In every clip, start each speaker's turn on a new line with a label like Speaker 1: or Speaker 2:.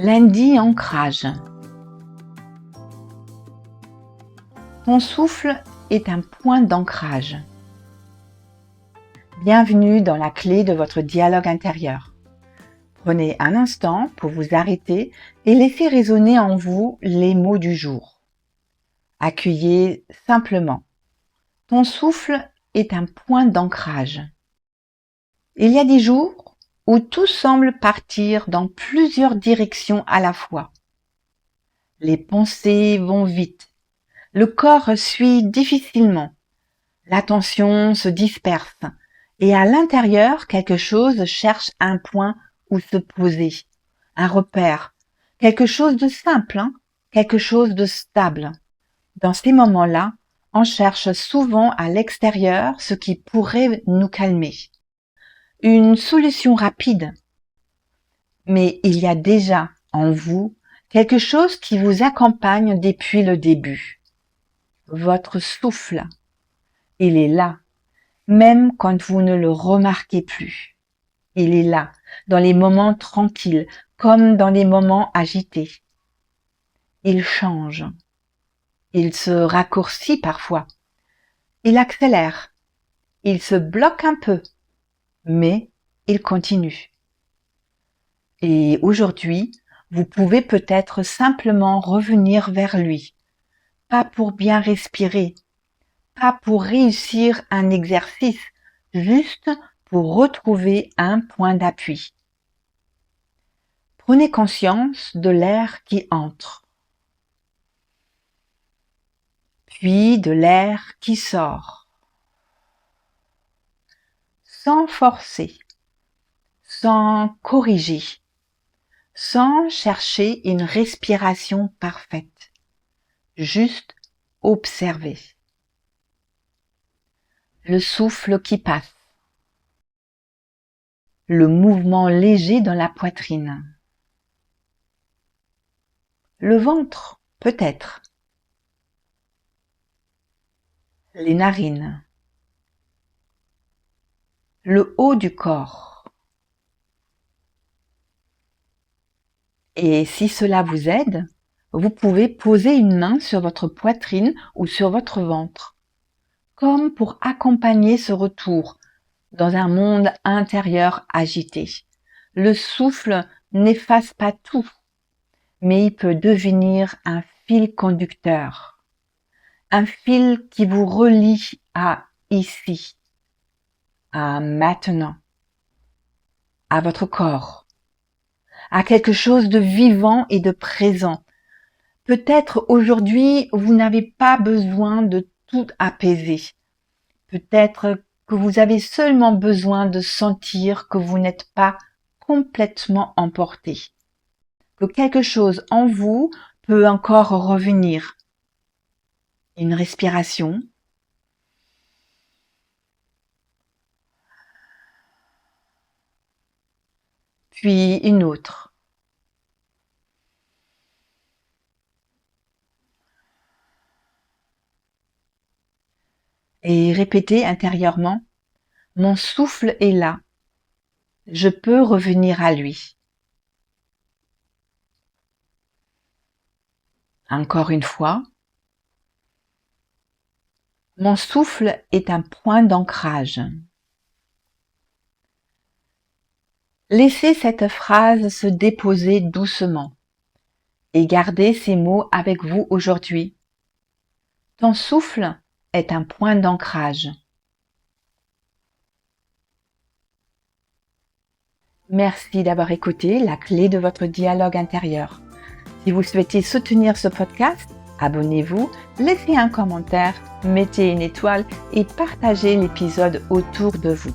Speaker 1: Lundi ancrage. Ton souffle est un point d'ancrage. Bienvenue dans la clé de votre dialogue intérieur. Prenez un instant pour vous arrêter et laisser résonner en vous les mots du jour. Accueillez simplement. Ton souffle est un point d'ancrage. Il y a des jours où tout semble partir dans plusieurs directions à la fois. Les pensées vont vite, le corps suit difficilement, l'attention se disperse et à l'intérieur, quelque chose cherche un point où se poser, un repère, quelque chose de simple, quelque chose de stable. Dans ces moments-là, on cherche souvent à l'extérieur ce qui pourrait nous calmer. Une solution rapide. Mais il y a déjà en vous quelque chose qui vous accompagne depuis le début. Votre souffle. Il est là, même quand vous ne le remarquez plus. Il est là, dans les moments tranquilles, comme dans les moments agités. Il change. Il se raccourcit parfois. Il accélère. Il se bloque un peu. Mais il continue. Et aujourd'hui, vous pouvez peut-être simplement revenir vers lui. Pas pour bien respirer, pas pour réussir un exercice, juste pour retrouver un point d'appui. Prenez conscience de l'air qui entre, puis de l'air qui sort. Sans forcer, sans corriger, sans chercher une respiration parfaite, juste observer. Le souffle qui passe, le mouvement léger dans la poitrine, le ventre peut-être, les narines, le haut du corps. Et si cela vous aide, vous pouvez poser une main sur votre poitrine ou sur votre ventre, comme pour accompagner ce retour dans un monde intérieur agité. Le souffle n'efface pas tout, mais il peut devenir un fil conducteur, un fil qui vous relie à ici, à maintenant, à votre corps, à quelque chose de vivant et de présent. Peut-être aujourd'hui, vous n'avez pas besoin de tout apaiser. Peut-être que vous avez seulement besoin de sentir que vous n'êtes pas complètement emporté, que quelque chose en vous peut encore revenir. Une respiration, puis une autre. Et répétez intérieurement, mon souffle est là, je peux revenir à lui. Encore une fois, mon souffle est un point d'ancrage. Laissez cette phrase se déposer doucement et gardez ces mots avec vous aujourd'hui. Ton souffle est un point d'ancrage. Merci d'avoir écouté la clé de votre dialogue intérieur. Si vous souhaitez soutenir ce podcast, abonnez-vous, laissez un commentaire, mettez une étoile et partagez l'épisode autour de vous.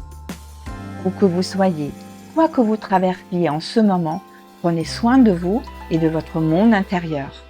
Speaker 1: Où que vous soyez, quoi que vous traversiez en ce moment, prenez soin de vous et de votre monde intérieur.